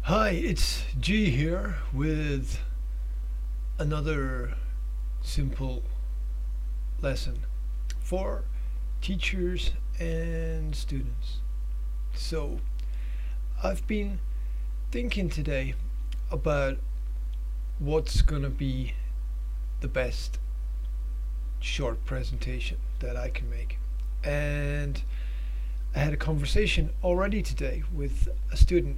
Hi, it's G here with another simple lesson for teachers and students. So, I've been thinking today about what's going to be the best short presentation that I can make. And I had a conversation already today with a student,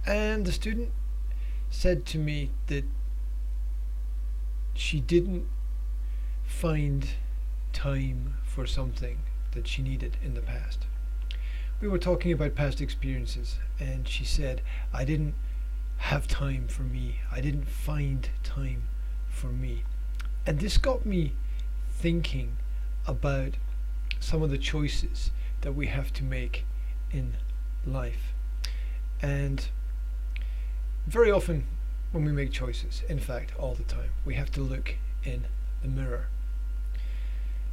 and the student said to me that she didn't find time for something that she needed in the past. We were talking about past experiences, and she said, I didn't have time for me. I didn't find time for me. And this got me thinking about some of the choices that we have to make in life. And very often when we make choices, in fact all the time, we have to look in the mirror.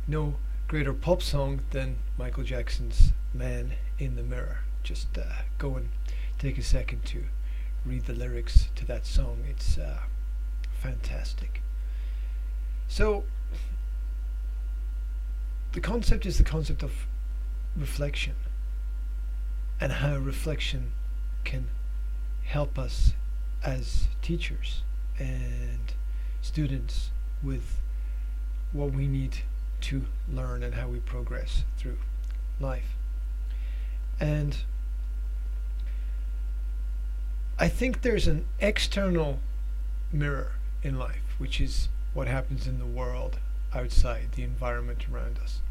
No greater pop song than Michael Jackson's Man in the Mirror. Just go and take a second to read the lyrics to that song. It's fantastic. So the concept is the concept of reflection, and how reflection can help us as teachers and students with what we need to learn and how we progress through life. And I think there's an external mirror in life, which is what happens in the world outside, the environment around us.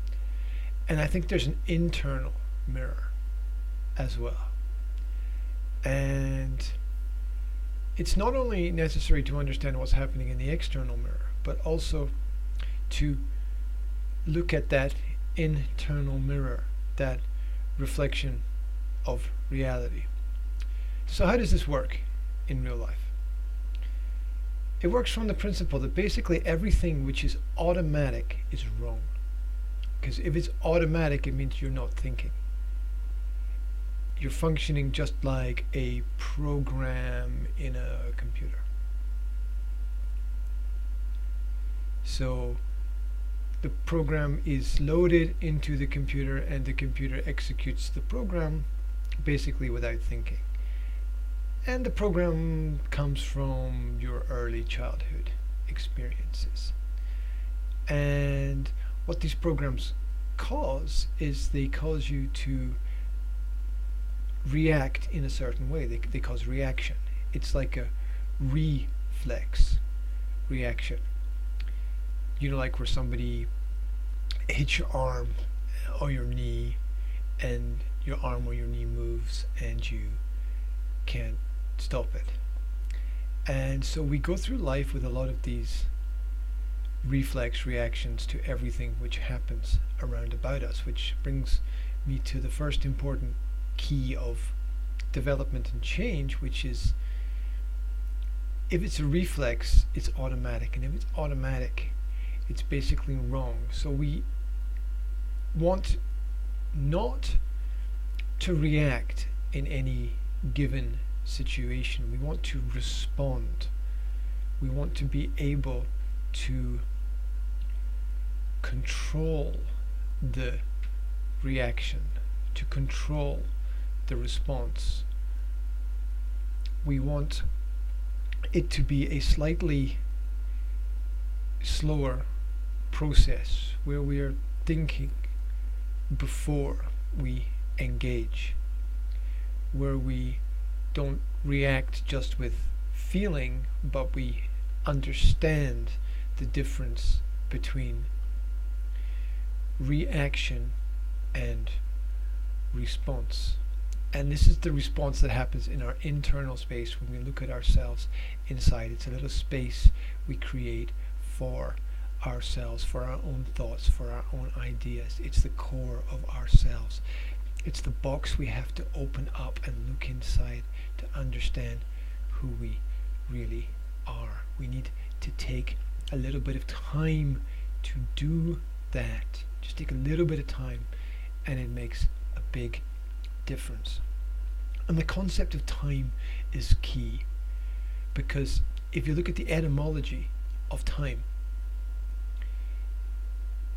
And I think there's an internal mirror as well. And it's not only necessary to understand what's happening in the external mirror, but also to look at that internal mirror, that reflection of reality. So how does this work in real life? It works from the principle that basically everything which is automatic is wrong. Because if it's automatic, it means you're not thinking. You're functioning just like a program in a computer. So the program is loaded into the computer, and the computer executes the program basically without thinking. And the program comes from your early childhood experiences. And what these programs cause is they cause you to react in a certain way. They cause reaction. It's like a reflex reaction. You know, like where somebody hits your arm or your knee, and your arm or your knee moves and you can't stop it. And so we go through life with a lot of these reflex reactions to everything which happens around about us, which brings me to the first important key of development and change, which is, if it's a reflex, it's automatic, and if it's automatic, it's basically wrong. So we want not to react in any given situation. We want to respond. We want to be able to control the reaction, to control the response. We want it to be a slightly slower process where we are thinking before we engage, where we don't react just with feeling, but we understand the difference between reaction and response. And this is the response that happens in our internal space when we look at ourselves inside. It's a little space we create for ourselves, for our own thoughts, for our own ideas. It's the core of ourselves. It's the box we have to open up and look inside to understand who we really are. We need to take a little bit of time to do that. Just take a little bit of time, and it makes a big difference. And the concept of time is key, because if you look at the etymology of time,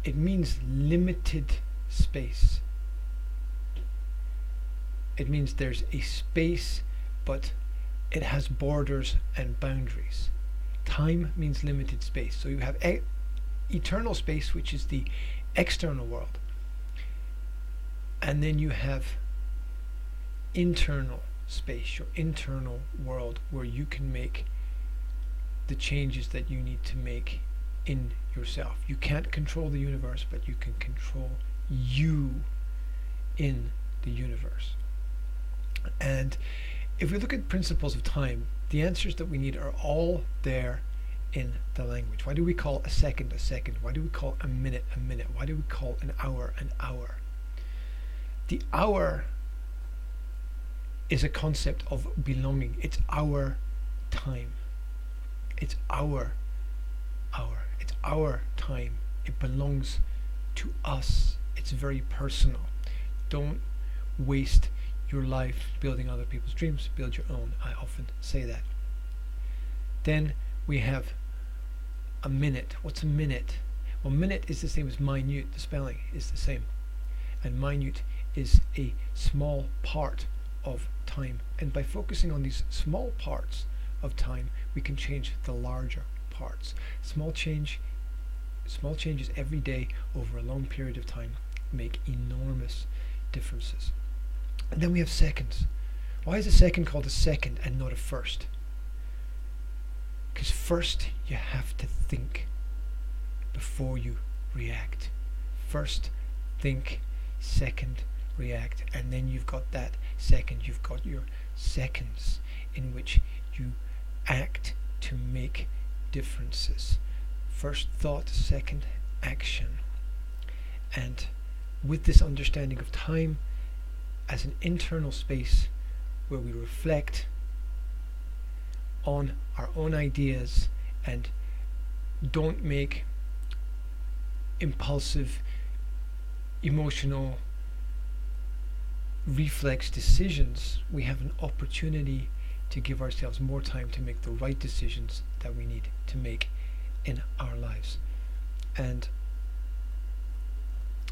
it means limited space. It means there's a space, but it has borders and boundaries. Time means limited space. So you have eternal space, which is the external world, and then you have internal space, your internal world, where you can make the changes that you need to make in yourself. You can't control the universe, but you can control you in the universe. And if we look at principles of time, the answers that we need are all there in the language. Why do we call a second a second? Why do we call a minute a minute? Why do we call an hour an hour? The hour is a concept of belonging. It's our time. It's our hour. It's our time. It belongs to us. It's very personal. Don't waste your life building other people's dreams. Build your own. I often say that. Then we have a minute. What's a minute? Well, minute is the same as minute. The spelling is the same. And minute is a small part of time. And by focusing on these small parts of time, we can change the larger parts. Small changes every day over a long period of time make enormous differences. And then we have seconds. Why is a second called a second and not a first? Because first you have to think before you react. First think, second react, and then you've got that second. You've got your seconds in which you act to make differences. First thought, second action. And with this understanding of time as an internal space where we reflect on our own ideas and don't make impulsive, emotional, reflex decisions, we have an opportunity to give ourselves more time to make the right decisions that we need to make in our lives. And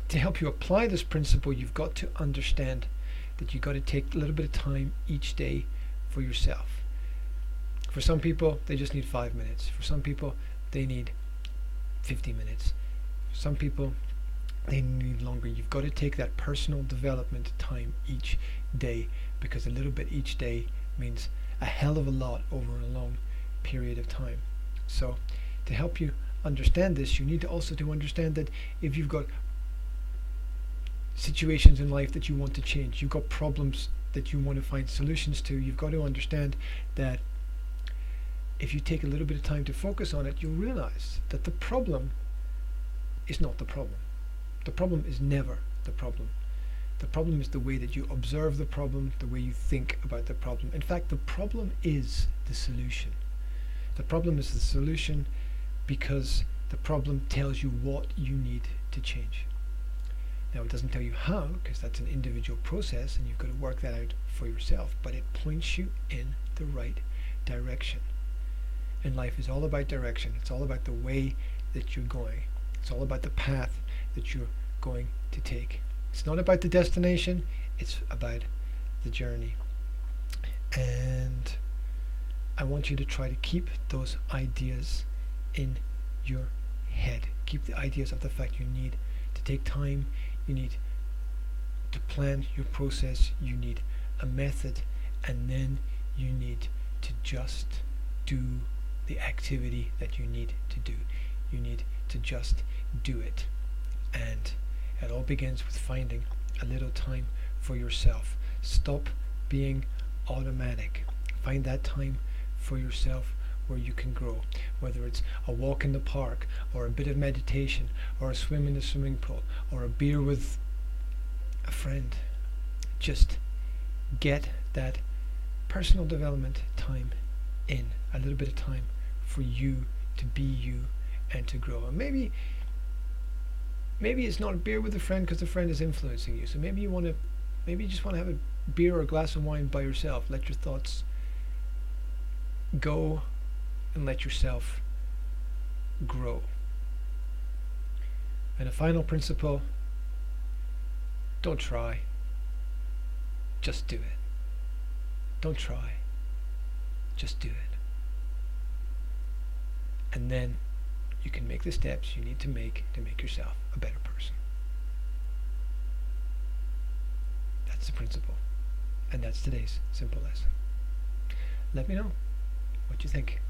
to help you apply this principle, you've got to understand that you've got to take a little bit of time each day for yourself. For some people, they just need 5 minutes. For some people, they need 50 minutes. For some people, they need longer. You've got to take that personal development time each day, because a little bit each day means a hell of a lot over a long period of time. So to help you understand this, you need to also to understand that if you've got situations in life that you want to change, you've got problems that you want to find solutions to, you've got to understand that if you take a little bit of time to focus on it, you'll realize that the problem is not the problem. The problem is never the problem. The problem is the way that you observe the problem, the way you think about the problem. In fact, the problem is the solution. The problem is the solution because the problem tells you what you need to change. Now, it doesn't tell you how, because that's an individual process and you've got to work that out for yourself, but it points you in the right direction. And life is all about direction. It's all about the way that you're going. It's all about the path that you're going to take. It's not about the destination, it's about the journey. And I want you to try to keep those ideas in your head. Keep the ideas of the fact you need to take time, you need to plan your process, you need a method, and then you need to just do the activity that you need to do. You need to just do it. And it all begins with finding a little time for yourself. Stop being automatic. Find that time for yourself where you can grow, whether it's a walk in the park, or a bit of meditation, or a swim in the swimming pool, or a beer with a friend. Just get that personal development time in, a little bit of time for you to be you and to grow. And maybe it's not a beer with a friend because the friend is influencing you. So maybe you just want to have a beer or a glass of wine by yourself. Let your thoughts go and let yourself grow. And a final principle, don't try, just do it. Don't try, just do it. And then you can make the steps you need to make yourself a better person. That's the principle. And that's today's simple lesson. Let me know what you think.